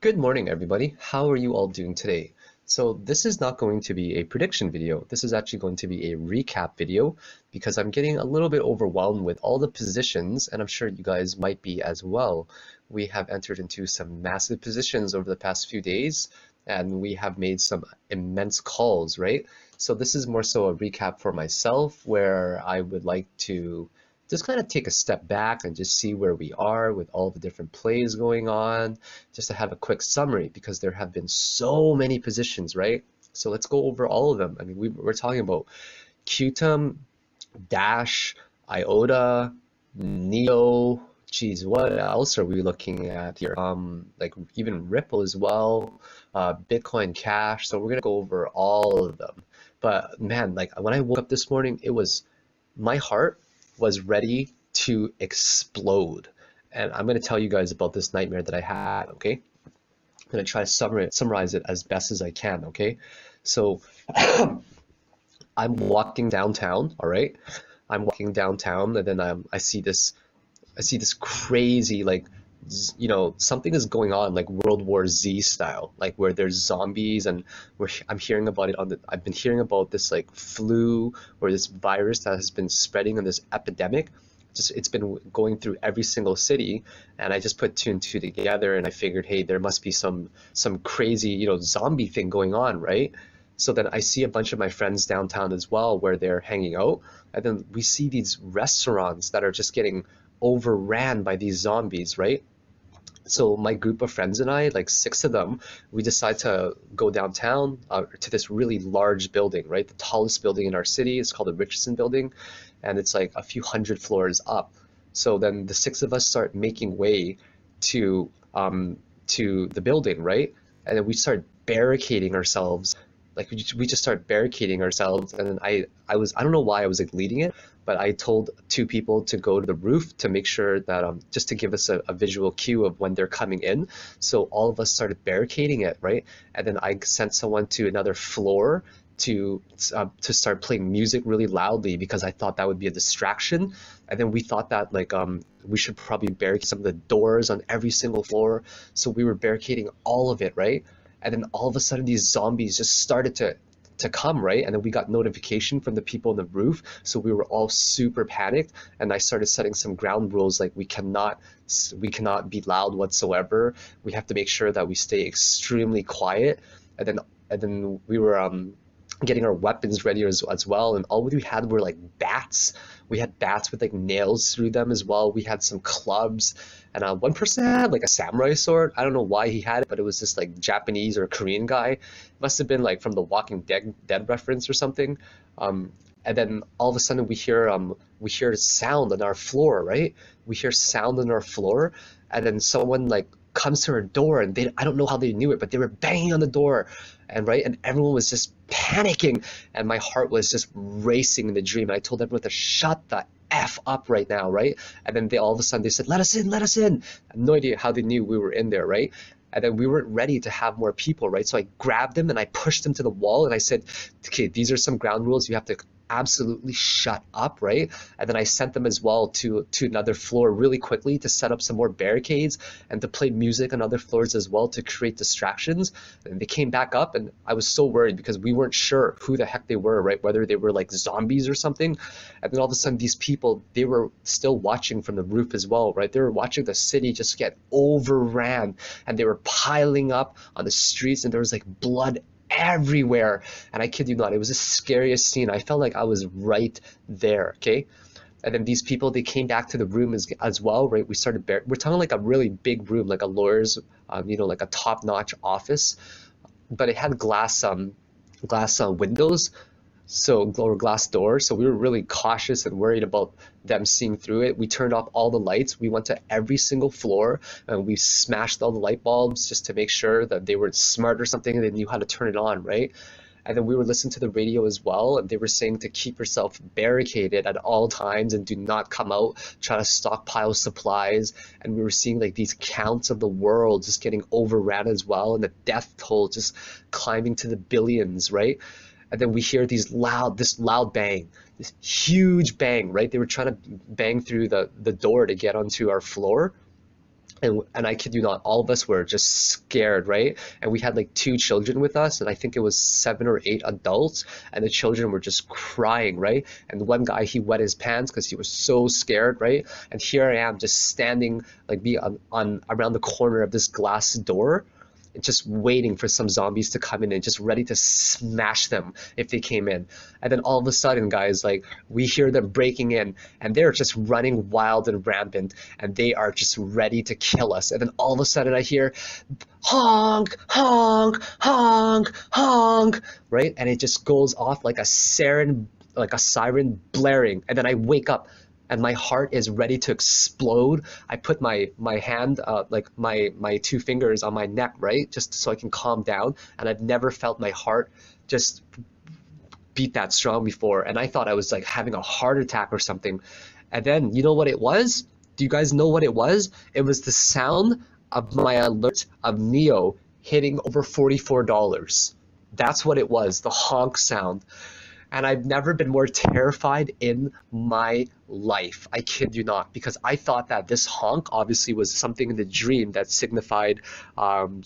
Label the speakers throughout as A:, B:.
A: Good morning, everybody. How are you all doing today? So this is not going to be a prediction video. This is actually going to be a recap video because I'm getting a little bit overwhelmed with all the positions, and I'm sure you guys might be as well. We have entered into some massive positions over the past few days, and we have made some immense calls, right? So this is more so a recap for myself where I would like to just kind of take a step back and just see where we are with all the different plays going on, just to have a quick summary because there have been so many positions, right? So let's go over all of them. I mean, we're talking about QTUM, Dash, IOTA, Neo. Geez, what else are we looking at here? Like even Ripple as well, Bitcoin Cash. So we're gonna go over all of them. But man, like when I woke up this morning, my heart was ready to explode. And I'm going to tell you guys about this nightmare that I had, okay? I'm going to try to summarize it as best as I can, okay? So I'm walking downtown, all right? I'm walking downtown and then I see this crazy like something is going on like World War Z style, like where there's zombies and I'm hearing about it I've been hearing about this like flu or this virus that has been spreading in this epidemic. It's been going through every single city, and I just put two and two together and I figured, hey, there must be some crazy, zombie thing going on, right? So then I see a bunch of my friends downtown as well where they're hanging out, and then we see these restaurants that are just getting overran by these zombies, right? So my group of friends and I, like six of them, we decide to go downtown to this really large building, right? The tallest building in our city. It's called the Richardson Building, and it's like a few hundred floors up. So then the six of us start making way to the building, right? And then we start barricading ourselves. Like we just start barricading ourselves, and then I don't know why I was like leading it, but I told two people to go to the roof to make sure that just to give us a visual cue of when they're coming in. So all of us started barricading it, right? And then I sent someone to another floor to start playing music really loudly because I thought that would be a distraction. And then we thought that like we should probably barricade some of the doors on every single floor. So we were barricading all of it, right? And then all of a sudden these zombies just started to come, right? And then we got notification from the people on the roof, so we were all super panicked, and I started setting some ground rules like we cannot be loud whatsoever. We have to make sure that we stay extremely quiet. And then we were getting our weapons ready as well, and all we had were like bats. We had bats with like nails through them as well. We had some clubs, and one person had like a samurai sword. I don't know why he had it, but it was just like Japanese or Korean guy. Must have been like from the Walking Dead reference or something. And then all of a sudden we hear sound on our floor, right? We hear sound on our floor, and then someone like comes to our door, and I don't know how they knew it, but they were banging on the door, and everyone was just panicking, and my heart was just racing in the dream, and I told everyone to shut the F up right now, right? And then all of a sudden they said, let us in, let us in. I have no idea how they knew we were in there, right? And then we weren't ready to have more people, right? So I grabbed them and I pushed them to the wall and I said, okay, these are some ground rules. You have to absolutely shut up, right? And then I sent them as well to another floor really quickly to set up some more barricades and to play music on other floors as well to create distractions. And they came back up, and I was so worried because we weren't sure who the heck they were, right? Whether they were like zombies or something. And then all of a sudden these people, they were still watching from the roof as well, right? They were watching the city just get overran, and they were piling up on the streets, and there was like blood everywhere, and I kid you not, it was the scariest scene. I felt like I was right there, okay? And then these people, they came back to the room as well, right? We're talking like a really big room, like a lawyer's, like a top-notch office, but it had glass windows, or glass doors, so we were really cautious and worried about them seeing through it. We turned off all the lights. We went to every single floor and we smashed all the light bulbs just to make sure that they were smart or something and they knew how to turn it on, right? And then we were listening to the radio as well, and they were saying to keep yourself barricaded at all times and do not come out, try to stockpile supplies. And we were seeing like these counts of the world just getting overran as well, and the death toll just climbing to the billions, right? And then we hear this loud bang, this huge bang, right? They were trying to bang through the door to get onto our floor. And I kid you not, all of us were just scared, right? And we had like 2 children with us, and I think it was 7 or 8 adults, and the children were just crying, right? And one guy, he wet his pants because he was so scared, right? And here I am just standing like be on around the corner of this glass door, just waiting for some zombies to come in and just ready to smash them if they came in. And then all of a sudden, guys, like we hear them breaking in and they're just running wild and rampant and they are just ready to kill us. And then all of a sudden I hear honk, honk, honk, honk, right? And it just goes off like a siren blaring. And then I wake up and my heart is ready to explode. I put my hand, like my 2 fingers on my neck, right? Just so I can calm down. And I've never felt my heart just beat that strong before. And I thought I was like having a heart attack or something. And then you know what it was? Do you guys know what it was? It was the sound of my alert of Neo hitting over $44. That's what it was, the honk sound. And I've never been more terrified in my life. I kid you not, because I thought that this honk obviously was something in the dream that signified an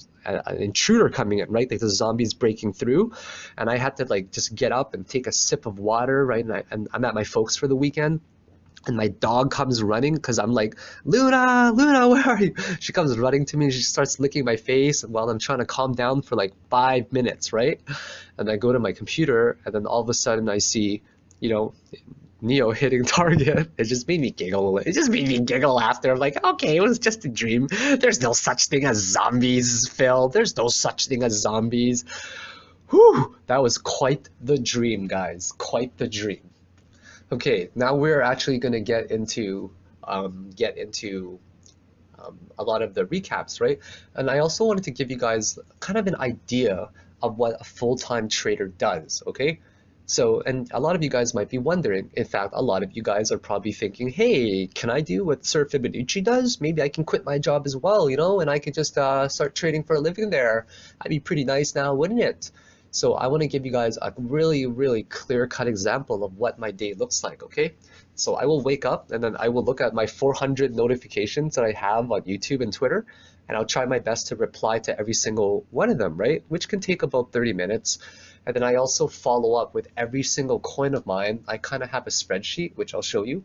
A: intruder coming in, right? Like the zombies breaking through. And I had to like just get up and take a sip of water, right? And I'm at my folks for the weekend. And my dog comes running because I'm like, Luna, Luna, where are you? She comes running to me and she starts licking my face while I'm trying to calm down for like 5 minutes, right? And I go to my computer and then all of a sudden I see, you know, Neo hitting target. It just made me giggle. It just made me giggle after. I'm like, okay, it was just a dream. There's no such thing as zombies, Phil. There's no such thing as zombies. Whew, that was quite the dream, guys. Quite the dream. Okay, now we're actually going to get into a lot of the recaps, right? And I also wanted to give you guys kind of an idea of what a full-time trader does, okay? So, and a lot of you guys might be wondering, in fact, a lot of you guys are probably thinking, hey, can I do what Sir Fibonacci does? Maybe I can quit my job as well, you know, and I could just start trading for a living there. That'd be pretty nice now, wouldn't it? So I want to give you guys a really, really clear-cut example of what my day looks like, okay? So I will wake up and then I will look at my 400 notifications that I have on YouTube and Twitter, and I'll try my best to reply to every single one of them, right? Which can take about 30 minutes. And then I also follow up with every single coin of mine. I kind of have a spreadsheet, which I'll show you.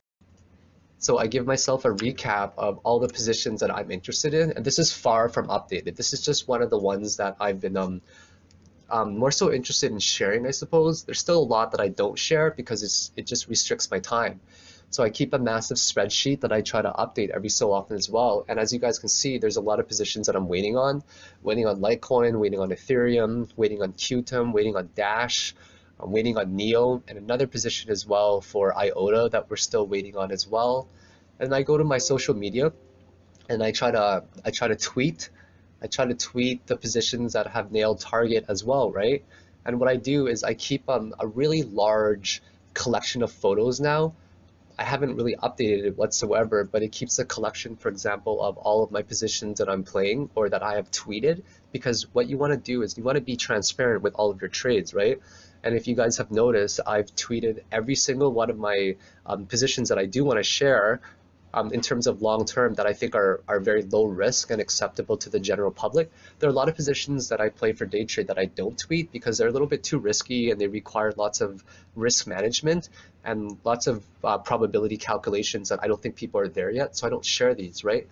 A: So I give myself a recap of all the positions that I'm interested in, and this is far from updated. This is just one of the ones that I've been more so interested in sharing, I suppose. There's still a lot that I don't share because it just restricts my time. So I keep a massive spreadsheet that I try to update every so often as well. And as you guys can see, there's a lot of positions that I'm waiting on Litecoin, waiting on Ethereum, waiting on QTUM, waiting on Dash, I'm waiting on Neo, and another position as well for IOTA that we're still waiting on as well. And I go to my social media and I try to tweet. I try to tweet the positions that have nailed target as well, right? And what I do is I keep a really large collection of photos now. I haven't really updated it whatsoever, but it keeps a collection, for example, of all of my positions that I'm playing or that I have tweeted, because what you want to do is you want to be transparent with all of your trades, right? And if you guys have noticed, I've tweeted every single one of my positions that I do want to share in terms of long term that I think are very low risk and acceptable to the general public. There are a lot of positions that I play for day trade that I don't tweet because they're a little bit too risky and they require lots of risk management and lots of probability calculations that I don't think people are there yet, so I don't share these, right?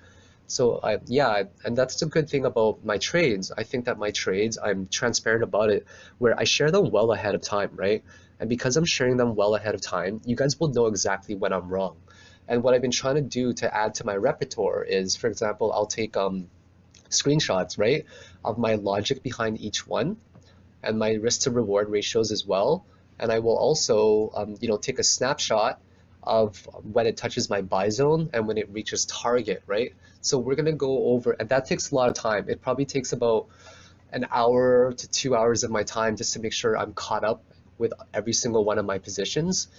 A: So yeah, and that's the good thing about my trades. I think that my trades, I'm transparent about it, where I share them well ahead of time, right? And because I'm sharing them well ahead of time, you guys will know exactly when I'm wrong. And what I've been trying to do to add to my repertoire is, for example, I'll take screenshots, right, of my logic behind each one and my risk to reward ratios as well. And I will also, you know, take a snapshot of when it touches my buy zone and when it reaches target, right? So we're gonna go over, and that takes a lot of time. It probably takes about an hour to 2 hours of my time just to make sure I'm caught up with every single one of my positions.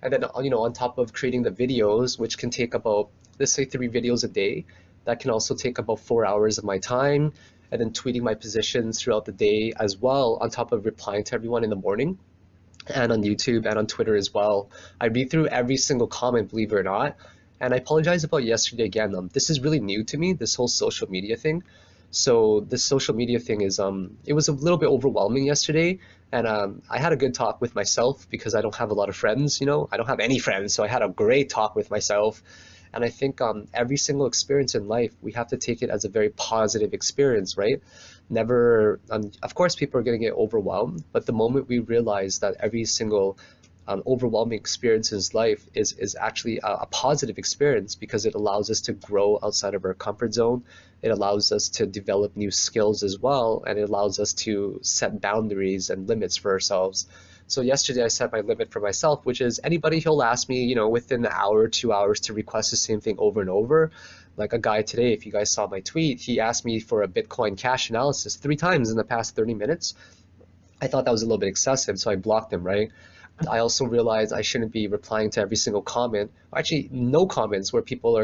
A: And then, you know, on top of creating the videos, which can take about, let's say 3 videos a day, that can also take about 4 hours of my time, and then tweeting my positions throughout the day as well, on top of replying to everyone in the morning, and on YouTube and on Twitter as well. I read through every single comment, believe it or not, And I apologize about yesterday again. This is really new to me, this whole social media thing. So this social media thing is it was a little bit overwhelming yesterday, and I had a good talk with myself because I don't have a lot of friends, you know. I don't have any friends, so I had a great talk with myself. And I think every single experience in life, we have to take it as a very positive experience, right? Never, of course, people are going to get overwhelmed, but the moment we realize that every single overwhelming experience in life is actually a positive experience because it allows us to grow outside of our comfort zone. It allows us to develop new skills as well, and it allows us to set boundaries and limits for ourselves. So yesterday I set my limit for myself, which is anybody who'll ask me, you know, within an hour, 2 hours to request the same thing over and over. Like a guy today, if you guys saw my tweet, he asked me for a Bitcoin cash analysis 3 times in the past 30 minutes. I thought that was a little bit excessive, so I blocked him, right? I also realized I shouldn't be replying to every single comment. Actually, no comments where people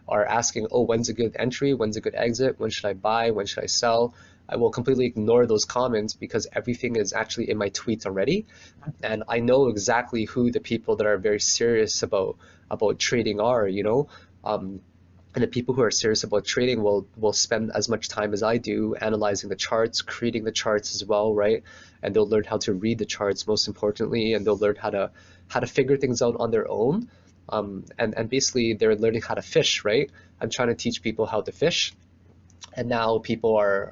A: are asking, oh, when's a good entry? When's a good exit? When should I buy? When should I sell? I will completely ignore those comments because everything is actually in my tweets already. And I know exactly who the people that are very serious about trading are, you know. And the people who are serious about trading will spend as much time as I do analyzing the charts, creating the charts as well, right? And they'll learn how to read the charts most importantly, and they'll learn how to figure things out on their own. And basically they're learning how to fish, right? I'm trying to teach people how to fish, and now people are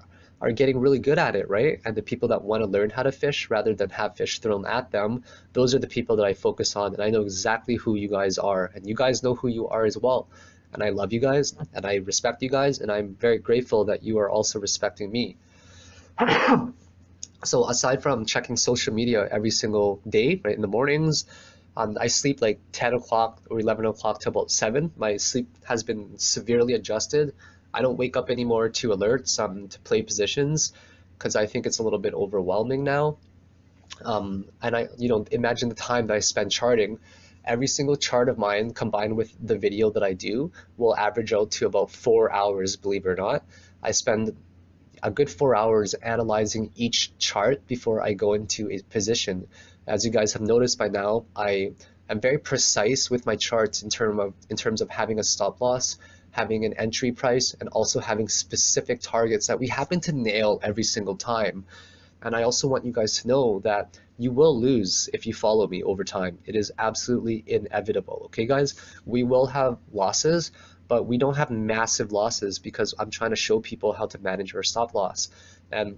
A: getting really good at it, right? And the people that want to learn how to fish rather than have fish thrown at them, those are the people that I focus on, and I know exactly who you guys are, and you guys know who you are as well. And I love you guys, and I respect you guys, and I'm very grateful that you are also respecting me. So aside from checking social media every single day, right, in the mornings, I sleep like 10 o'clock or 11 o'clock to about 7. My sleep has been severely adjusted. I don't wake up anymore to alerts to play positions because I think it's a little bit overwhelming now. And I, you know, imagine the time that I spend charting. Every single chart of mine combined with the video that I do will average out to about 4 hours, believe it or not. I spend a good 4 hours analyzing each chart before I go into a position. As you guys have noticed by now, I am very precise with my charts in terms of having a stop loss, having an entry price, and also having specific targets that we happen to nail every single time. And I also want you guys to know that you will lose if you follow me over time. It is absolutely inevitable, okay guys? We will have losses, but we don't have massive losses because I'm trying to show people how to manage our stop loss. And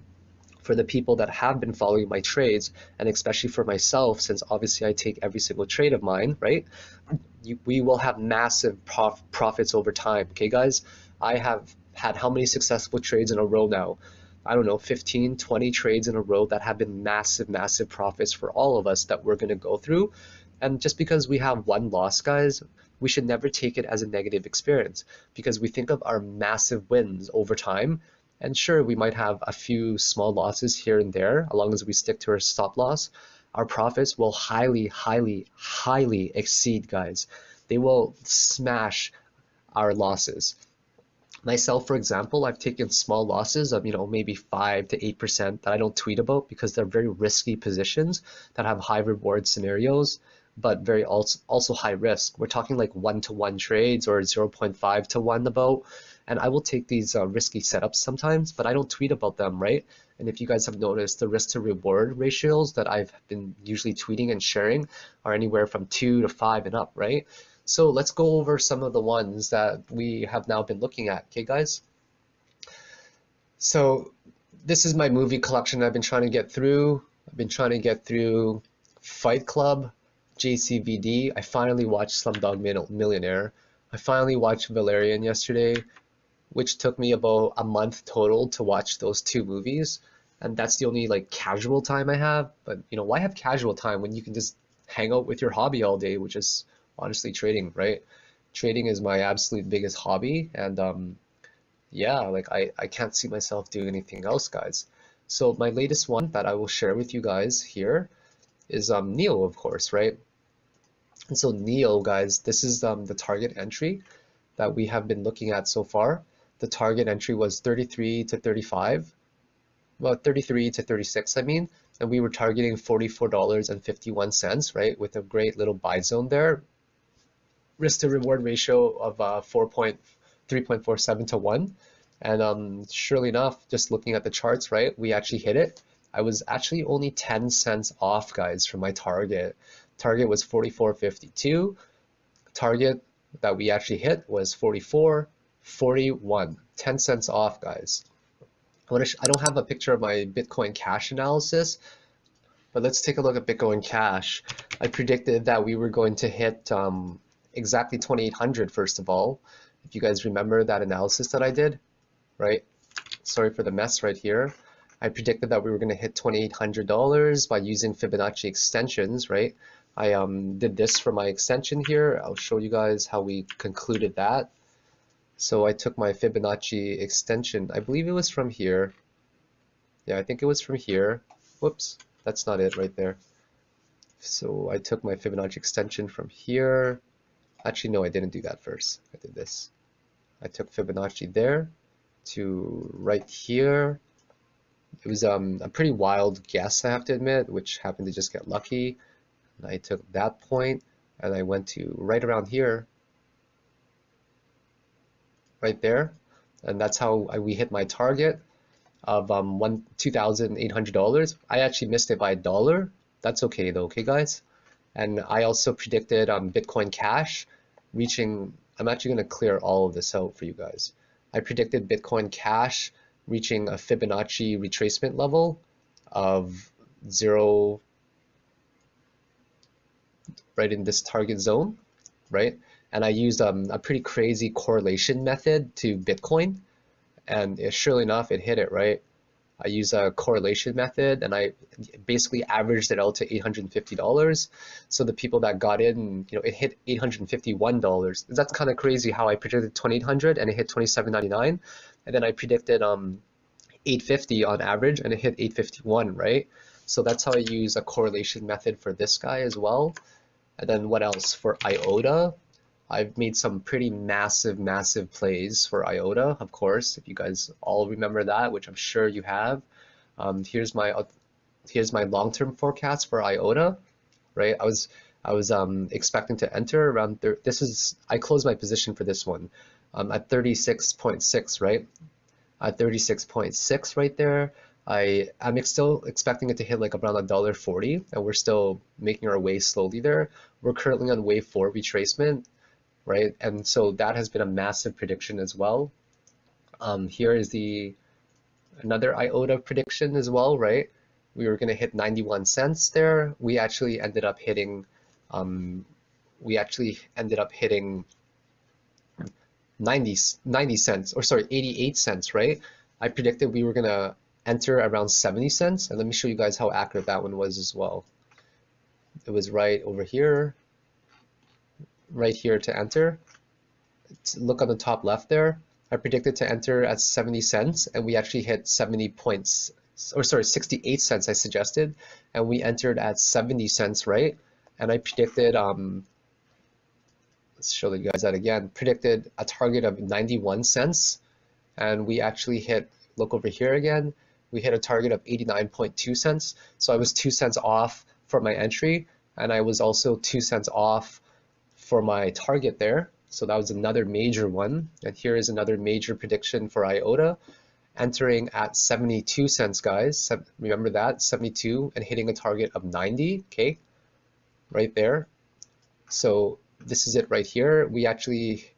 A: for the people that have been following my trades, and especially for myself, since obviously I take every single trade of mine, right? We will have massive profits over time, okay guys? I have had how many successful trades in a row now? I don't know, 15, 20 trades in a row that have been massive, massive profits for all of us that we're going to go through. And just because we have one loss, guys, we should never take it as a negative experience because we think of our massive wins over time. And sure, we might have a few small losses here and there, as long as we stick to our stop loss. Our profits will highly, highly, highly exceed, guys. They will smash our losses. Myself, for example, I've taken small losses of, you know, maybe 5 to 8% that I don't tweet about because they're very risky positions that have high reward scenarios, but very also high risk. We're talking like 1-to-1 trades or 0.5 to 1 about, and I will take these risky setups sometimes, but I don't tweet about them, right? And if you guys have noticed, the risk to reward ratios that I've been usually tweeting and sharing are anywhere from 2 to 5 and up, right? So let's go over some of the ones that we have now been looking at, okay guys? So this is my movie collection I've been trying to get through. I've been trying to get through Fight Club, JCVD. I finally watched Slumdog Millionaire. I finally watched Valerian yesterday, which took me about a month total to watch those 2 movies. And that's the only like casual time I have. But you know, why have casual time when you can just hang out with your hobby all day, which is honestly trading, right? Trading is my absolute biggest hobby, and yeah, like I can't see myself doing anything else, guys. So my latest one that I will share with you guys here is NEO, of course, right? And so NEO, guys, this is the target entry that we have been looking at so far. The target entry was 33 to 35, well, 33 to 36, I mean, and we were targeting $44.51, right, with a great little buy zone there. risk to reward ratio of 3.47 to 1. And surely enough, just looking at the charts, right, we actually hit it. I was actually only 10 cents off, guys, from my target. Target was 44.52. Target that we actually hit was 44.41. 10 cents off, guys. I don't have a picture of my Bitcoin Cash analysis, but let's take a look at Bitcoin Cash. I predicted that we were going to hit exactly 2,800 first of all. If you guys remember that analysis that I did, right? Sorry for the mess right here. I predicted that we were going to hit $2,800 by using Fibonacci extensions, right? I did this for my extension here. I'll show you guys how we concluded that. So I took my Fibonacci extension. I believe it was from here. Yeah, I think it was from here. Whoops, that's not it right there. So I took my Fibonacci extension from here. Actually, no, I didn't do that first. I did this. I took Fibonacci there to right here. It was a pretty wild guess, I have to admit, which happened to just get lucky. And I took that point and I went to right around here, right there, and that's how we hit my target of $2,800. I actually missed it by $1. That's okay though, okay guys? And I also predicted Bitcoin Cash reaching, I'm actually going to clear all of this out for you guys. I predicted Bitcoin Cash reaching a Fibonacci retracement level of 0, right in this target zone, right? And I used a pretty crazy correlation method to Bitcoin, and surely enough, it hit it, right? I used a correlation method and I basically averaged it out to $850. So the people that got in, it hit $851. That's kind of crazy how I predicted 2,800 and it hit 27.99. And then I predicted 850 on average and it hit 851, right? So that's how I use a correlation method for this guy as well. And then what else? For IOTA, I've made some pretty massive plays for IOTA, of course, if you guys all remember that, which I'm sure you have. Here's my long-term forecast for IOTA, right? I was expecting to enter around I closed my position for this one at 36.6, right? At 36.6 right there. I'm still expecting it to hit like around $1.40, and we're still making our way slowly there. We're currently on wave 4 retracement, right? And so that has been a massive prediction as well. Here is another IOTA prediction as well, right? We were going to hit 91 cents there. We actually ended up hitting 90 cents, or sorry, 88 cents, right? I predicted we were going to enter around 70 cents, and let me show you guys how accurate that one was as well. It was right over here, right here to enter. Look on the top left there. I predicted to enter at 70 cents, and we actually hit 68 cents I suggested, and we entered at 70 cents, right? And I predicted, let's show you guys that again, predicted a target of 91 cents, and we actually hit, look over here again, we hit a target of 89.2 cents. So I was 2 cents off for my entry, and I was also 2 cents off for my target there. So that was another major one. And here is another major prediction for IOTA, entering at 72 cents, guys. Remember that, 72, and hitting a target of 90, okay, right there. So this is it right here. We actually,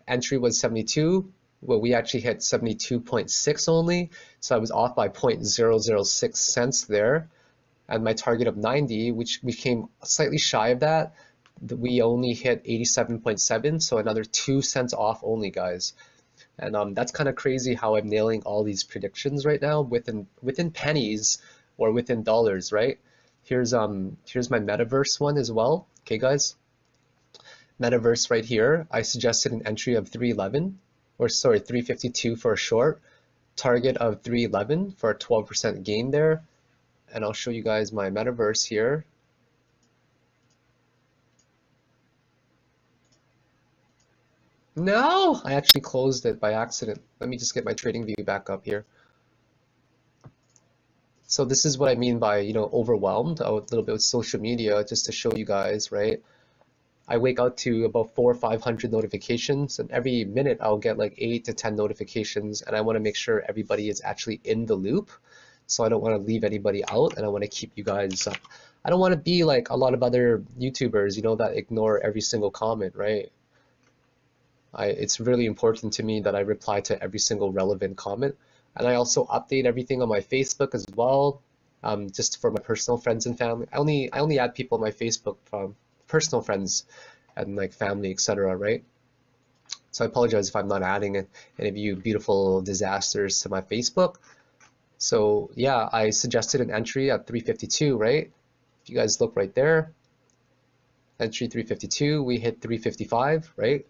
A: entry was 72. Well, we actually hit 72.6 only, so I was off by 0.006 cents there. And my target of 90, which we came slightly shy of that, we only hit 87.7, so another 2 cents off only, guys. And that's kind of crazy how I'm nailing all these predictions right now within pennies or within dollars, right? Here's my metaverse one as well. Okay, guys. Metaverse right here. I suggested an entry of 311. Or sorry, 352 for a short, target of 311 for a 12% gain there. And I'll show you guys my metaverse here. No, I actually closed it by accident. Let me just get my trading view back up here. So this is what I mean by, overwhelmed a little bit with social media, just to show you guys, right? I wake up to about 400 or 500 notifications, and every minute I'll get like 8 to 10 notifications, and I want to make sure everybody is actually in the loop. So I don't want to leave anybody out, and I want to keep you guys up. I don't want to be like a lot of other YouTubers, you know, that ignore every single comment, right? It's really important to me that I reply to every single relevant comment. And I also update everything on my Facebook as well, just for my personal friends and family. I only add people on my Facebook from personal friends and like family, etc., right? So I apologize if I'm not adding any of you beautiful disasters to my Facebook. So yeah, I suggested an entry at 352, right? If you guys look right there, entry 352, we hit 355, right?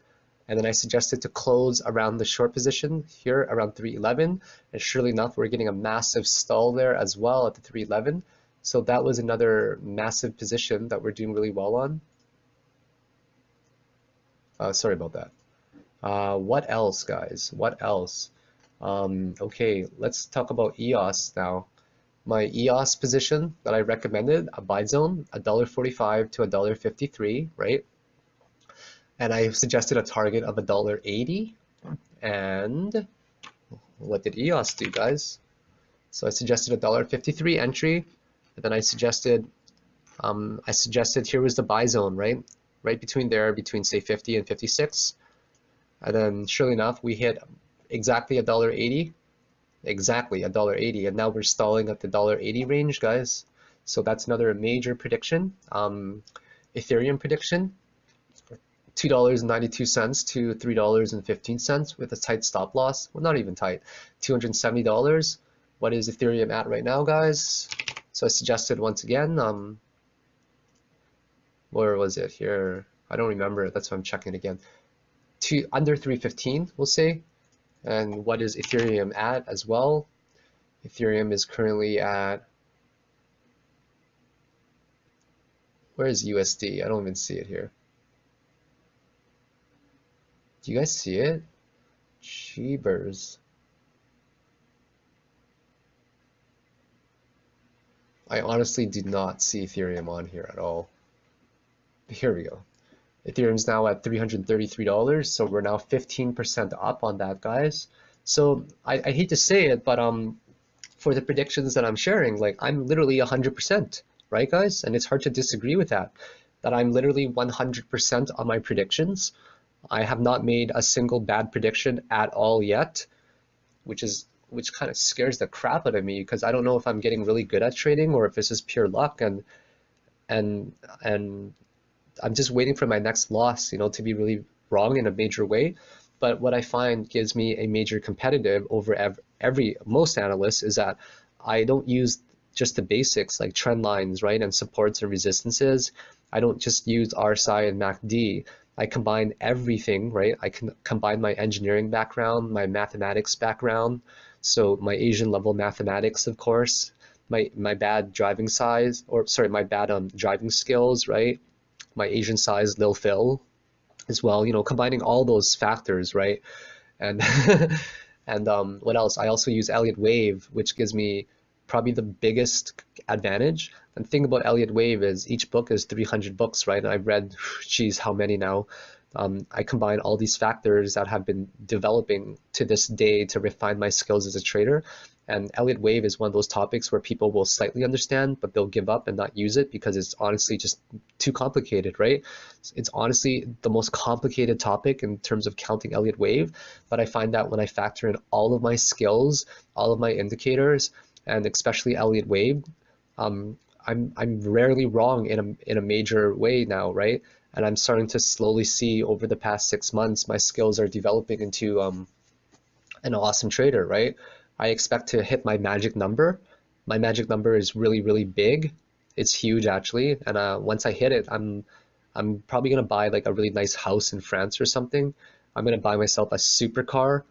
A: And then I suggested to close around the short position here around 311, and surely enough, we're getting a massive stall there as well at the 311. So that was another massive position that we're doing really well on. Sorry about that. What else, guys? What else? Okay, let's talk about EOS now. My EOS position that I recommended, a buy zone, $1.45 to $1.53, right? And I suggested a target of $1.80. And what did EOS do, guys? So I suggested $1.53 entry, and then I suggested here was the buy zone, right? Right between there, between say 50 and 56. And then surely enough, we hit exactly $1.80. Exactly $1.80, and now we're stalling at the $1.80 range, guys. So that's another major prediction. Ethereum prediction, $2.92 to $3.15 with a tight stop loss. Well, not even tight, $270. What is Ethereum at right now, guys? So I suggested once again, where was it here? I don't remember. That's why I'm checking it again. Under 315, we'll say. And what is Ethereum at as well? Ethereum is currently at, where is USD? I don't even see it here. Do you guys see it? Jeebers. I honestly did not see Ethereum on here at all. Here we go. Ethereum's now at $333, so we're now 15% up on that, guys. So I hate to say it, but for the predictions that I'm sharing, like I'm literally 100%, right, guys? And it's hard to disagree with that I'm literally 100% on my predictions. I have not made a single bad prediction at all yet, which kind of scares the crap out of me, because I don't know if I'm getting really good at trading or if this is pure luck, and I'm just waiting for my next loss, you know, to be really wrong in a major way. But what I find gives me a major competitive over most analysts is that I don't use just the basics like trend lines, right, and supports and resistances. I don't just use RSI and MACD. I combine everything, right? I can combine my engineering background, my mathematics background, so my Asian level mathematics, of course, my bad driving size, or sorry, my bad driving skills, right? My Asian size, Lil Phil, as well, you know, combining all those factors, right? And and what else? I also use Elliott Wave, which gives me probably the biggest advantage. And the thing about Elliott Wave is each book is 300 books, right? And I've read, geez, how many now? I combine all these factors that have been developing to this day to refine my skills as a trader. And Elliott Wave is one of those topics where people will slightly understand, but they'll give up and not use it because it's honestly just too complicated, right? It's honestly the most complicated topic in terms of counting Elliott Wave. But I find that when I factor in all of my skills, all of my indicators, and especially Elliott Wave, I'm rarely wrong in a major way now, right? And I'm starting to slowly see over the past 6 months, my skills are developing into an awesome trader, right? I expect to hit my magic number. My magic number is really, really big. It's huge actually. And once I hit it, I'm probably gonna buy like a really nice house in France or something. I'm gonna buy myself a supercar,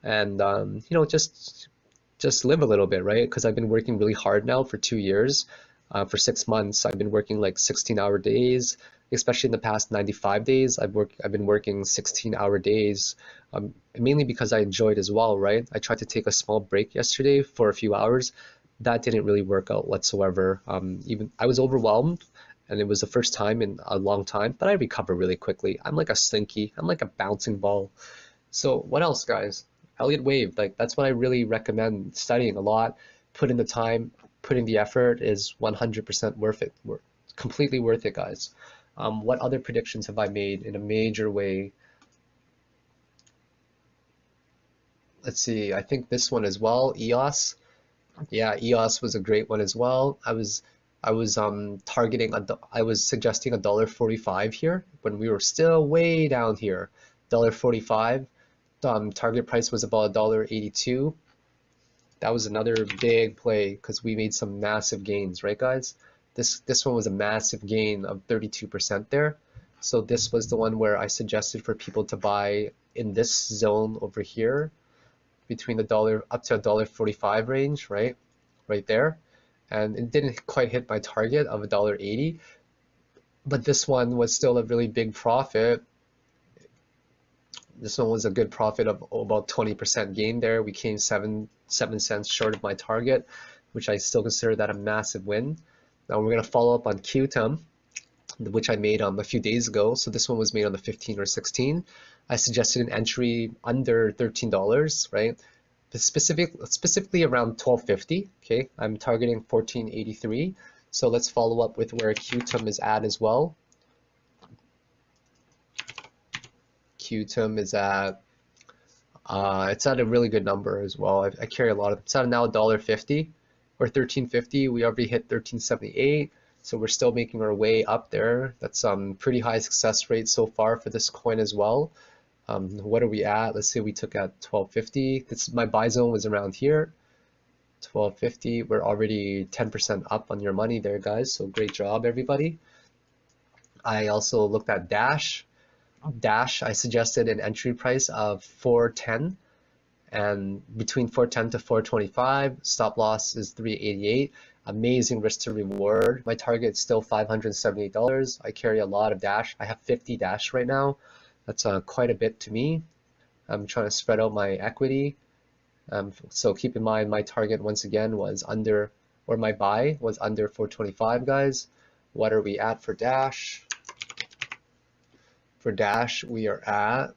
A: and you know, just live a little bit, right? Because I've been working really hard now for 2 years. For 6 months, I've been working like 16-hour days. Especially in the past 95 days, I've been working 16-hour days, mainly because I enjoyed as well, right? I tried to take a small break yesterday for a few hours. That didn't really work out whatsoever. Even I was overwhelmed, and it was the first time in a long time, but I recover really quickly. I'm like a slinky, I'm like a bouncing ball. So what else, guys? Elliott Wave, like that's what I really recommend studying a lot. Put in the time, put in the effort is 100% worth it. We're completely worth it, guys. What other predictions have I made in a major way? Let's see, I think this one as well, EOS. Yeah, EOS was a great one as well. I was suggesting $1.45 here when we were still way down here. $1.45. Target price was about $1.82. That was another big play because we made some massive gains, right guys? This one was a massive gain of 32% there. So this was the one where I suggested for people to buy in this zone over here between the dollar up to $1.45 range, right there. And it didn't quite hit my target of $1.80, but this one was still a really big profit. This one was a good profit of about 20% gain there. We came 7 cents short of my target, which I still consider that a massive win. Now we're going to follow up on QTUM, which I made a few days ago. So this one was made on the 15 or 16. I suggested an entry under $13, right? Specifically around $12.50. Okay, I'm targeting $14.83. So let's follow up with where QTUM is at as well. QTUM is at it's at a really good number as well. I carry a lot of it's at now $1.50 or $13.50. We already hit $13.78, so we're still making our way up there. That's pretty high success rate so far for this coin as well. What are we at? Let's say we took at $12.50. This my buy zone was around here. $12.50. We're already 10% up on your money there, guys. So great job, everybody. I also looked at Dash. I suggested an entry price of $4.10 and between $4.10 to $4.25. Stop loss is $3.88. Amazing risk to reward. My target is still $578. I carry a lot of Dash. I have 50 Dash right now. That's quite a bit to me. I'm trying to spread out my equity. So keep in mind my target once again was under, or my buy was under $4.25, guys. What are we at for Dash? For Dash, we are at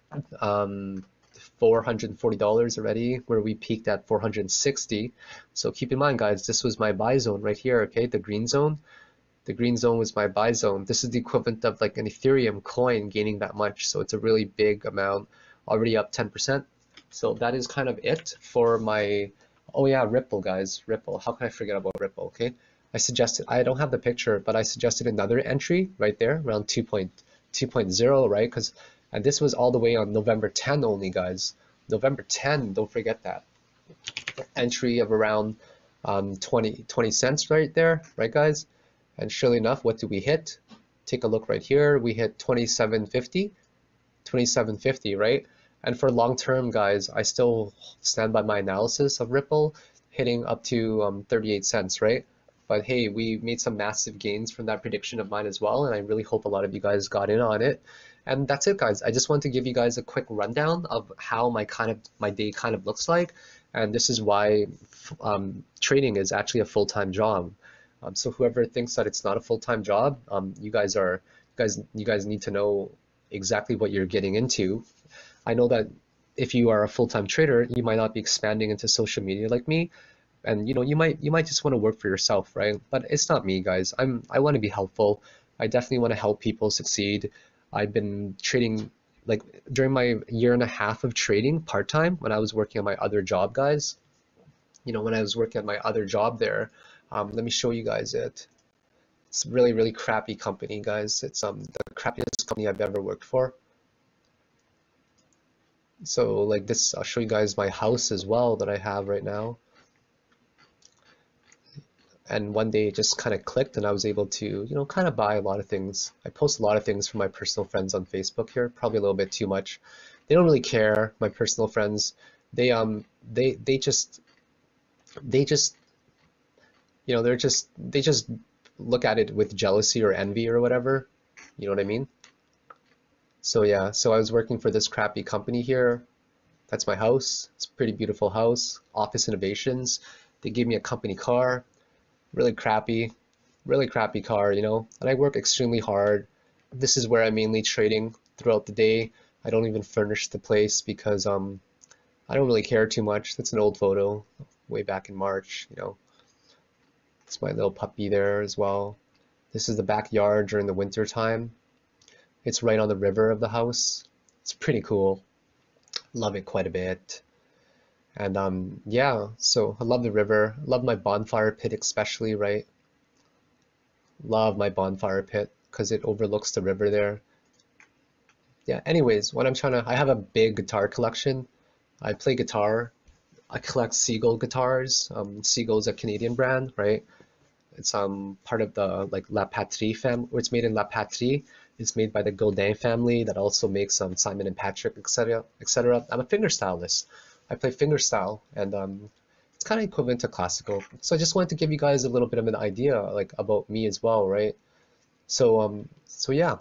A: $440 already, where we peaked at $460. So keep in mind, guys, this was my buy zone right here, okay? The green zone. The green zone was my buy zone. This is the equivalent of like an Ethereum coin gaining that much. So it's a really big amount, already up 10%. So that is kind of it for my, oh yeah, Ripple, guys, Ripple. How can I forget about Ripple, okay? I don't have the picture, but I suggested another entry right there, around 2.0, right? And this was all the way on November 10 only, guys. November 10, don't forget that. Entry of around 20 cents right there, right, guys? And surely enough, what do we hit? Take a look right here. We hit 27.50, right? And for long term, guys, I still stand by my analysis of Ripple hitting up to 38 cents, right? But hey, we made some massive gains from that prediction of mine as well, and I really hope a lot of you guys got in on it. And that's it, guys. I just want to give you guys a quick rundown of how my day kind of looks like, and this is why trading is actually a full-time job. So whoever thinks that it's not a full-time job, you guys need to know exactly what you're getting into. I know that if you are a full-time trader, you might not be expanding into social media like me. And you know, you might just want to work for yourself, right? But it's not me, guys. I want to be helpful. I definitely want to help people succeed. I've been trading like during my 1.5 years of trading part-time when I was working on my other job, guys. You know, when I was working at my other job there, let me show you guys it. It's a really, really crappy company, guys. It's the crappiest company I've ever worked for. So like this, I'll show you guys my house as well that I have right now. And one day it just kind of clicked and I was able to, you know, kind of buy a lot of things. I post a lot of things from my personal friends on Facebook here, probably a little bit too much. They don't really care, my personal friends. They just, you know, they just look at it with jealousy or envy or whatever. You know what I mean? So yeah, so I was working for this crappy company here. That's my house. It's a pretty beautiful house. Office Innovations. They gave me a company car. Really crappy. really crappy car, you know, and I work extremely hard. This is where I'm mainly trading throughout the day. I don't even furnish the place because I don't really care too much. That's an old photo way back in March, you know. It's my little puppy there as well. This is the backyard during the winter time. It's right on the river of the house. It's pretty cool. Love it quite a bit. And yeah, so I love the river. Love my bonfire pit especially, right? Love my bonfire pit because it overlooks the river there. Yeah, anyways, what I'm trying to, I have a big guitar collection. I play guitar. I collect Seagull guitars. Seagull's a Canadian brand, right? It's part of the like La Patrie family, or it's made in La Patrie. It's made by the Godin family that also makes Simon and Patrick, etc., etc. I'm a fingerstylist. I play fingerstyle, and it's kind of equivalent to classical. So I just wanted to give you guys a little bit of an idea, like about me as well, right? So yeah.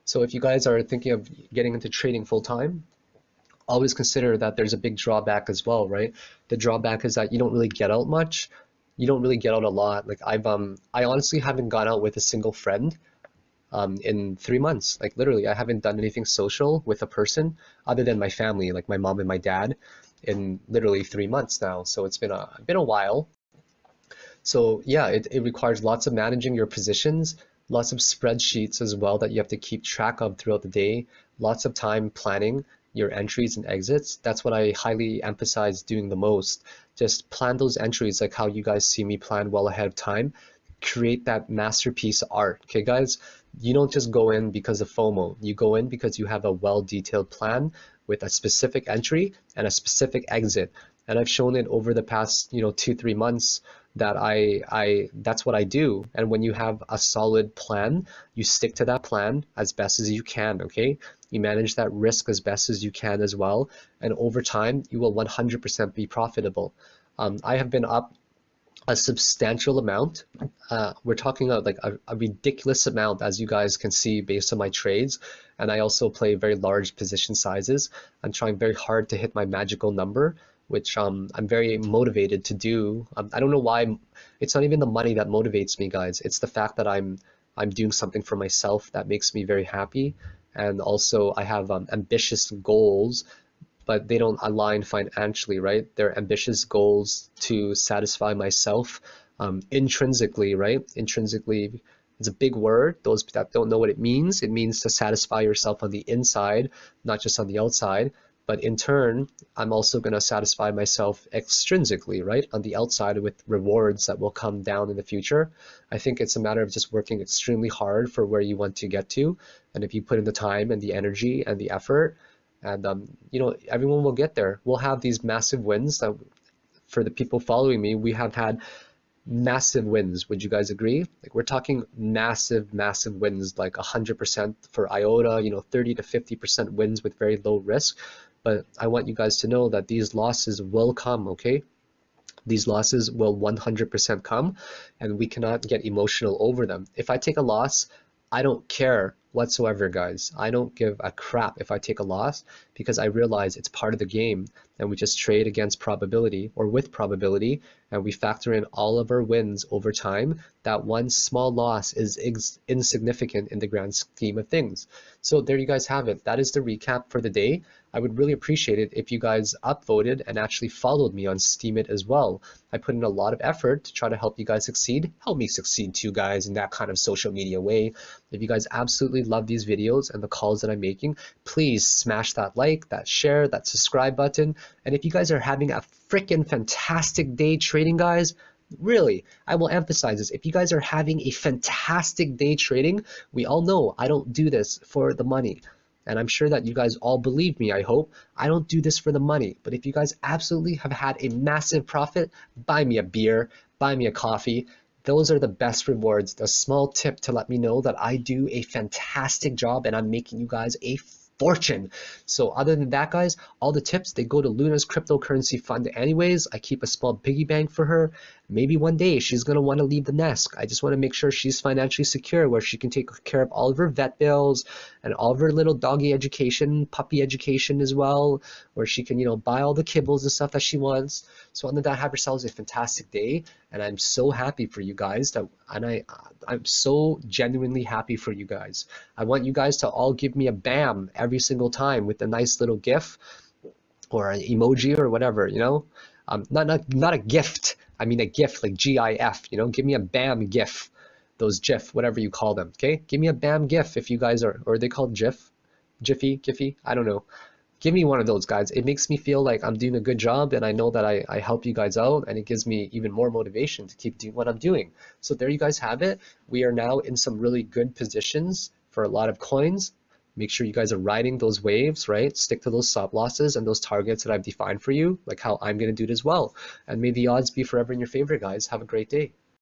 A: So if you guys are thinking of getting into trading full time, always consider that there's a big drawback as well, right? The drawback is that you don't really get out much. You don't really get out a lot. Like I honestly haven't gone out with a single friend in 3 months. Like literally, I haven't done anything social with a person other than my family, like my mom and my dad, in literally 3 months now. So it's been a while. So yeah, it requires lots of managing your positions, lots of spreadsheets as well that you have to keep track of throughout the day, lots of time planning your entries and exits. That's what I highly emphasize doing the most. Just plan those entries like how you guys see me plan well ahead of time. Create that masterpiece art. Okay, guys, you don't just go in because of FOMO. You go in because you have a well-detailed plan with a specific entry and a specific exit. And I've shown it over the past, 2-3 months that that's what I do. And when you have a solid plan, you stick to that plan as best as you can, okay? You manage that risk as best as you can as well. And over time, you will 100% be profitable. I have been up a substantial amount. We're talking about like a ridiculous amount, as you guys can see based on my trades. And I also play very large position sizes. I'm trying very hard to hit my magical number, which I'm very motivated to do. I don't know why. It's not even the money that motivates me, guys. It's the fact that I'm doing something for myself that makes me very happy. And also I have ambitious goals, but they don't align financially, right? They're ambitious goals to satisfy myself intrinsically, right? Intrinsically is a big word. Those that don't know what it means to satisfy yourself on the inside, not just on the outside. But in turn, I'm also going to satisfy myself extrinsically, right? On the outside with rewards that will come down in the future. I think it's a matter of just working extremely hard for where you want to get to. And if you put in the time and the energy and the effort, and everyone will get there. We'll have these massive wins that, for the people following me, we have had massive wins. Would you guys agree? Like we're talking massive wins, like 100% for IOTA, 30 to 50% wins with very low risk. But I want you guys to know that these losses will come, okay? These losses will 100% come, and we cannot get emotional over them. If I take a loss, I don't care whatsoever, guys. I don't give a crap if I take a loss, because I realize it's part of the game, and we just trade against probability or with probability, and we factor in all of our wins over time. That one small loss is insignificant in the grand scheme of things. So there you guys have it. That is the recap for the day. I would really appreciate it if you guys upvoted and actually followed me on Steemit as well. I put in a lot of effort to try to help you guys succeed. Help me succeed too, guys, in that kind of social media way. If you guys absolutely love these videos and the calls that I'm making, please smash that like, that share, that subscribe button. And if you guys are having a freaking fantastic day trading, guys, really, I will emphasize this. If you guys are having a fantastic day trading, we all know I don't do this for the money. And I'm sure that you guys all believe me, I hope. I don't do this for the money. But if you guys absolutely have had a massive profit, buy me a beer, buy me a coffee. Those are the best rewards. The small tip to let me know that I do a fantastic job and I'm making you guys a fortune. So other than that, guys, all the tips, they go to Luna's cryptocurrency fund anyways. I keep a small piggy bank for her. Maybe one day she's going to want to leave the nest. I just want to make sure she's financially secure, where she can take care of all of her vet bills and all of her little doggy education, puppy education as well, where she can, buy all the kibbles and stuff that she wants. So other than that, have yourselves a fantastic day. And I'm so happy for you guys I'm so genuinely happy for you guys. I want you guys to all give me a bam every single time with a nice little GIF or an emoji or whatever, you know? Not a gift. I mean a GIF, like GIF, you know? Give me a bam GIF. Those GIF, whatever you call them, okay? Give me a bam GIF if you guys are, or are they called GIF? Giphy? I don't know. Give me one of those, guys. It makes me feel like I'm doing a good job, and I know that I help you guys out, and it gives me even more motivation to keep doing what I'm doing. So there you guys have it. We are now in some really good positions for a lot of coins. Make sure you guys are riding those waves, right? Stick to those stop losses and those targets that I've defined for you, like how I'm going to do it as well. And may the odds be forever in your favor, guys. Have a great day.